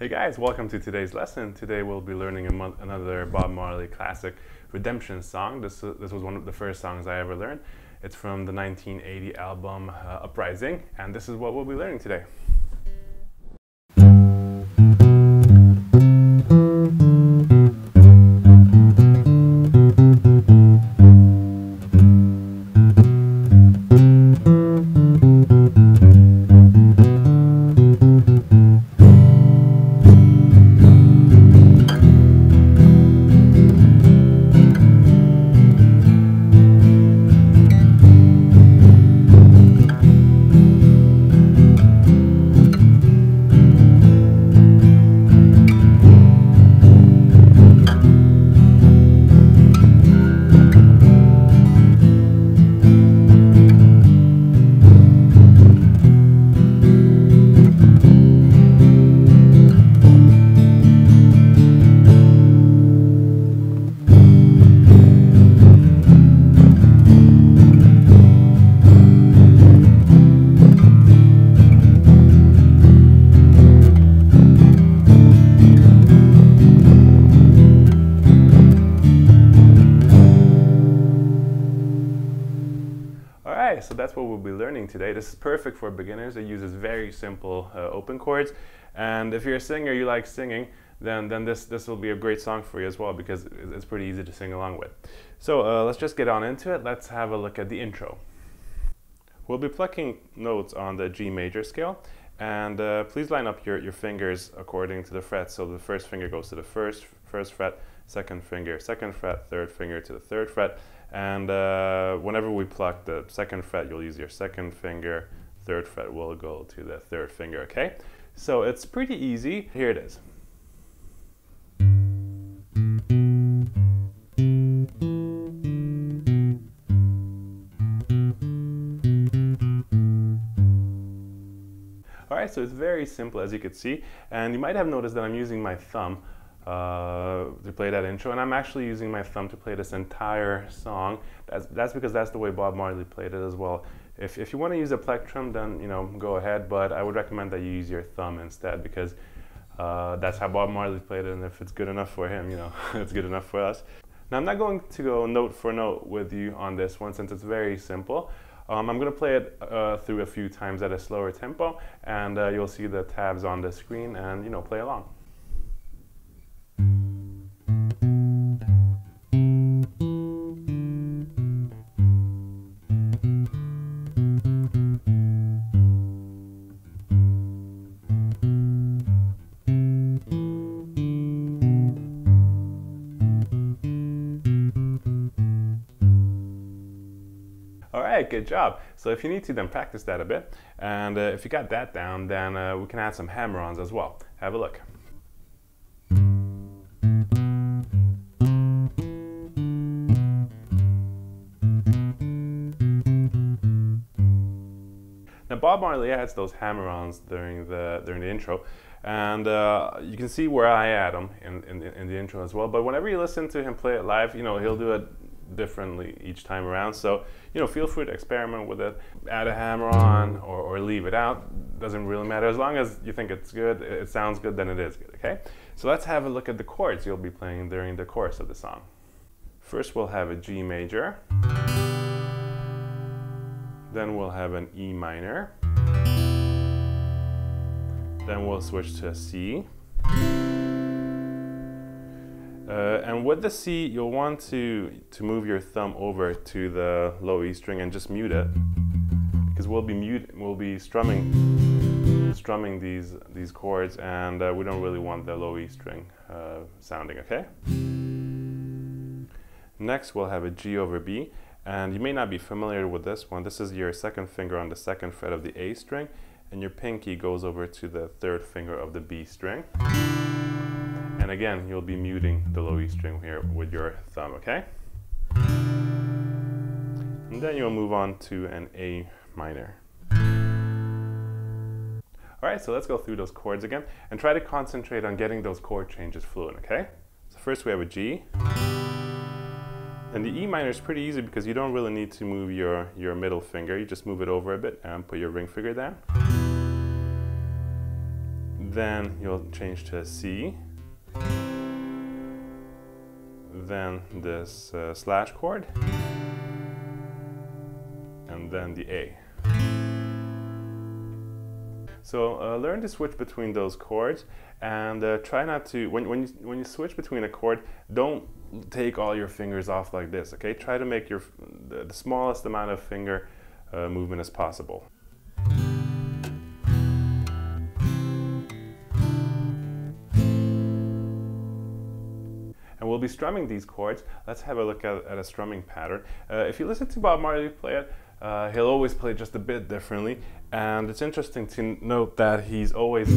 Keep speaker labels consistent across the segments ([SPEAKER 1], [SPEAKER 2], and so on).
[SPEAKER 1] Hey guys, welcome to today's lesson. Today we'll be learning another Bob Marley classic redemption song. This was one of the first songs I ever learned. It's from the 1980 album Uprising, and this is what we'll be learning today. So that's what we'll be learning today. This is perfect for beginners. It uses very simple open chords, and if you're a singer, you like singing, then this will be a great song for you as well, because it's pretty easy to sing along with. So let's just get on into it. Let's have a look at the intro. We'll be plucking notes on the G major scale, and please line up your fingers according to the frets. So the first finger goes to the first fret, second finger, second fret, third finger to the third fret. And whenever we pluck the second fret, you'll use your second finger, third fret will go to the third finger, okay? So it's pretty easy. Here it is. All right, so it's very simple, as you can see. And you might have noticed that I'm using my thumb to play that intro, and I'm actually using my thumb to play this entire song. That's because that's the way Bob Marley played it as well. If you want to use a plectrum, then go ahead, but I would recommend that you use your thumb instead, because that's how Bob Marley played it, and if it's good enough for him, it's good enough for us. Now I'm not going to go note for note with you on this one, since it's very simple. I'm going to play it through a few times at a slower tempo, and you'll see the tabs on the screen, and play along. Alright, good job. So if you need to, then practice that a bit. And if you got that down, then we can add some hammer-ons as well. Have a look. Now Bob Marley adds those hammer-ons during the intro, and you can see where I add them in the intro as well. But whenever you listen to him play it live, he'll do it differently each time around. So feel free to experiment with it. Add a hammer-on or leave it out. Doesn't really matter, as long as you think it's good, it sounds good, then it is good. Okay. So let's have a look at the chords you'll be playing during the course of the song. First, we'll have a G major. Then we'll have an E minor. Then we'll switch to a C. And with the C, you'll want to move your thumb over to the low E string and just mute it, because we'll be strumming these chords, and we don't really want the low E string sounding. Okay. Next, we'll have a G over B. And you may not be familiar with this one. This is your second finger on the second fret of the A string, and your pinky goes over to the third finger of the B string. And again, you'll be muting the low E string here with your thumb, okay? And then you'll move on to an A minor. All right, so let's go through those chords again and try to concentrate on getting those chord changes fluent, okay? So first we have a G. And the E minor is pretty easy because you don't really need to move your middle finger. You just move it over a bit and put your ring finger down. then you'll change to a C, then this slash chord, and then the A. So learn to switch between those chords, and try not to, when you switch between a chord, don't take all your fingers off like this, okay? Try to make the smallest amount of finger movement as possible. And we'll be strumming these chords. Let's have a look at a strumming pattern. If you listen to Bob Marley play it, he'll always play just a bit differently, and it's interesting to note that he's always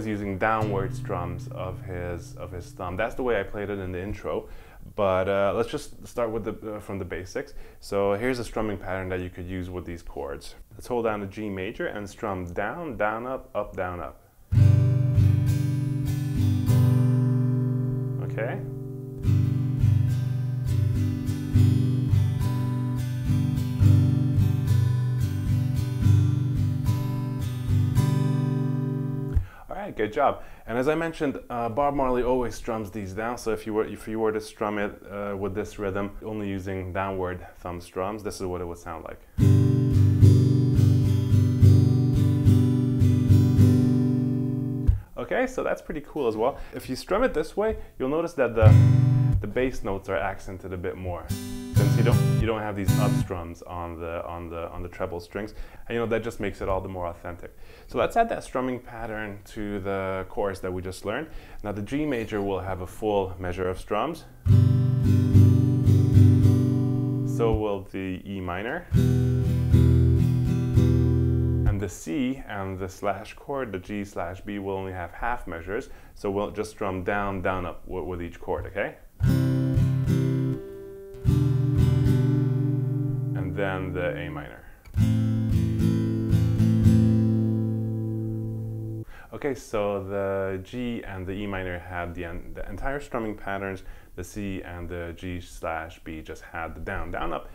[SPEAKER 1] using downward strums of his thumb. That's the way I played it in the intro, but let's just start with from the basics. So here's a strumming pattern that you could use with these chords. Let's hold down the G major and strum down, down, up, down, up. Okay. Good job. And as I mentioned, Bob Marley always strums these down. So if you were to strum it with this rhythm, only using downward thumb strums, this is what it would sound like. Okay, so that's pretty cool as well. If you strum it this way, you'll notice that the bass notes are accented a bit more, since you don't have these up strums on the treble strings, and that just makes it all the more authentic. So let's add that strumming pattern to the chords that we just learned. Now the G major will have a full measure of strums. So will the E minor. And the C and the slash chord, the G slash B, will only have half measures. So we'll just strum down, down, up with each chord, okay? And then the A minor. Okay, so the G and the E minor had the entire strumming patterns. The C and the G slash B just had the down, down, up.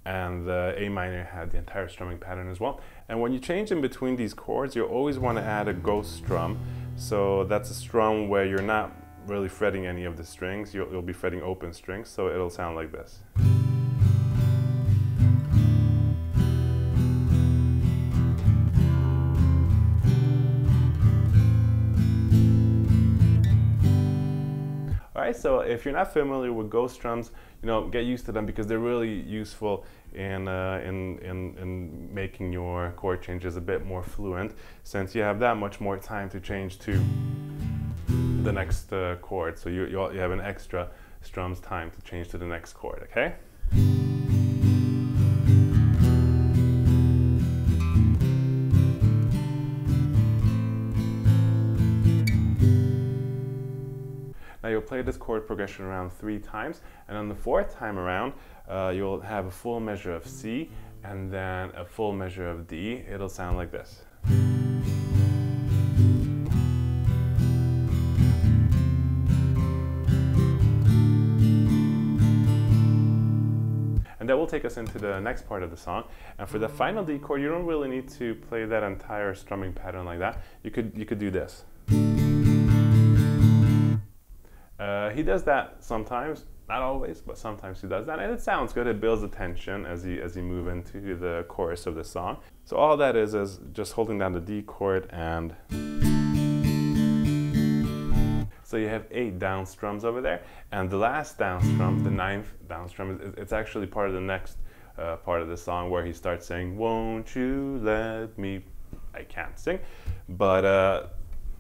[SPEAKER 1] And the A minor had the entire strumming pattern as well. And when you change in between these chords, you always want to add a ghost strum. So that's a strum where you're not really fretting any of the strings. You'll be fretting open strings, so it'll sound like this. Alright, so if you're not familiar with ghost strums, get used to them, because they're really useful in making your chord changes a bit more fluent, since you have that much more time to change to the next chord. So you have an extra strums time to change to the next chord, okay? Now you'll play this chord progression around 3 times, and on the 4th time around, you'll have a full measure of C and then a full measure of D. It'll sound like this. And that will take us into the next part of the song. And for the final D chord, you don't really need to play that entire strumming pattern like that. You could do this. He does that sometimes, not always, but sometimes he does that, and it sounds good. It builds the tension as you move into the chorus of the song. So all that is just holding down the D chord, and so you have 8 down strums over there, and the last down strum, the 9th down strum, it's actually part of the next part of the song, where he starts saying, "Won't you let me?" I can't sing, but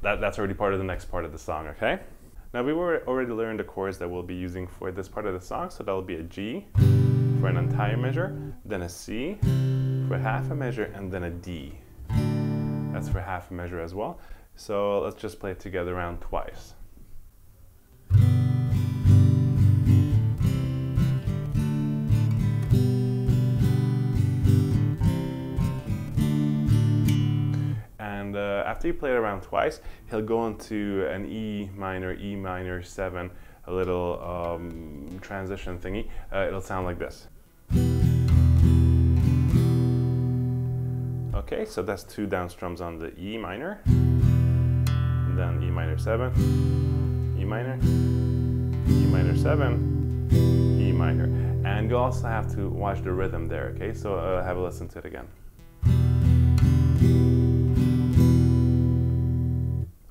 [SPEAKER 1] that's already part of the next part of the song, okay? Now we already learned the chords that we'll be using for this part of the song, so that'll be a G for an entire measure, then a C for half a measure, and then a D. That's for half a measure as well. So let's just play it together around twice. And after you play it around twice, he'll go into an E minor 7, a little transition thingy. It'll sound like this. Okay, so that's 2 down strums on the E minor. then E minor 7, E minor, E minor 7, E minor. And you also have to watch the rhythm there, okay? So have a listen to it again.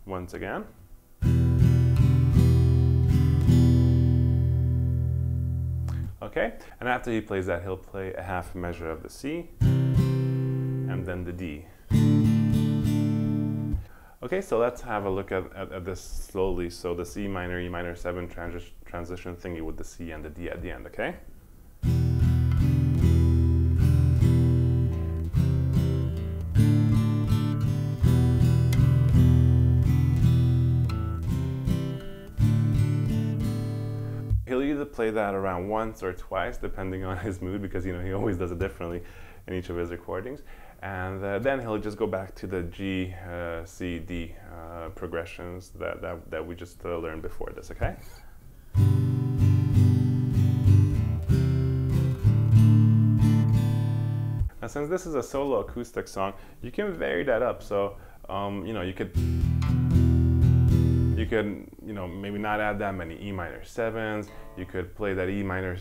[SPEAKER 1] Once again. Okay, and after he plays that, he'll play a half measure of the C, and then the D. Okay, so let's have a look at this slowly. So the C minor, E minor 7 transition thingy with the C and the D at the end, okay? He'll either play that around once or twice, depending on his mood, because you know he always does it differently in each of his recordings. And then he'll just go back to the G, C, D progressions that we just learned before this, okay? Now, since this is a solo acoustic song, you can vary that up. So, you know, you could maybe not add that many E minor 7s. You could play that E minor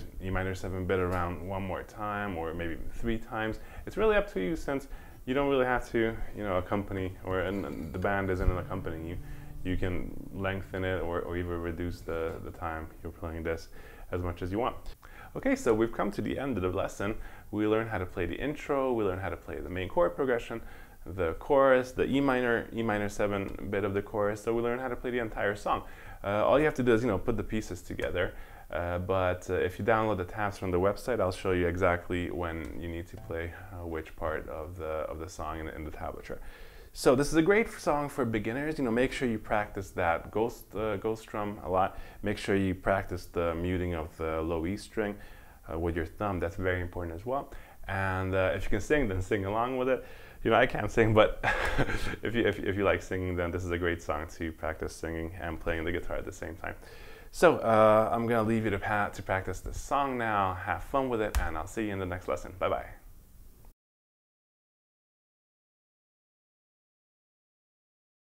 [SPEAKER 1] 7 bit around one more time, or maybe 3 times. It's really up to you, since you don't really have to, you know, accompany, and the band isn't accompanying you. You can lengthen it or even reduce the time you're playing this as much as you want. Okay, so we've come to the end of the lesson. We learned how to play the intro. We learned how to play the main chord progression, the chorus, the E minor 7 bit of the chorus. So we learned how to play the entire song. All you have to do is, you know, put the pieces together. But if you download the tabs from the website, I'll show you exactly when you need to play which part of the song in the tablature. So this is a great song for beginners. You know, make sure you practice that ghost strum a lot. Make sure you practice the muting of the low E string with your thumb. That's very important as well. And if you can sing, then sing along with it. You know, I can't sing, but if you like singing, then this is a great song to practice singing and playing the guitar at the same time. So I'm gonna leave you to practice this song now. Have fun with it, and I'll see you in the next lesson. Bye bye.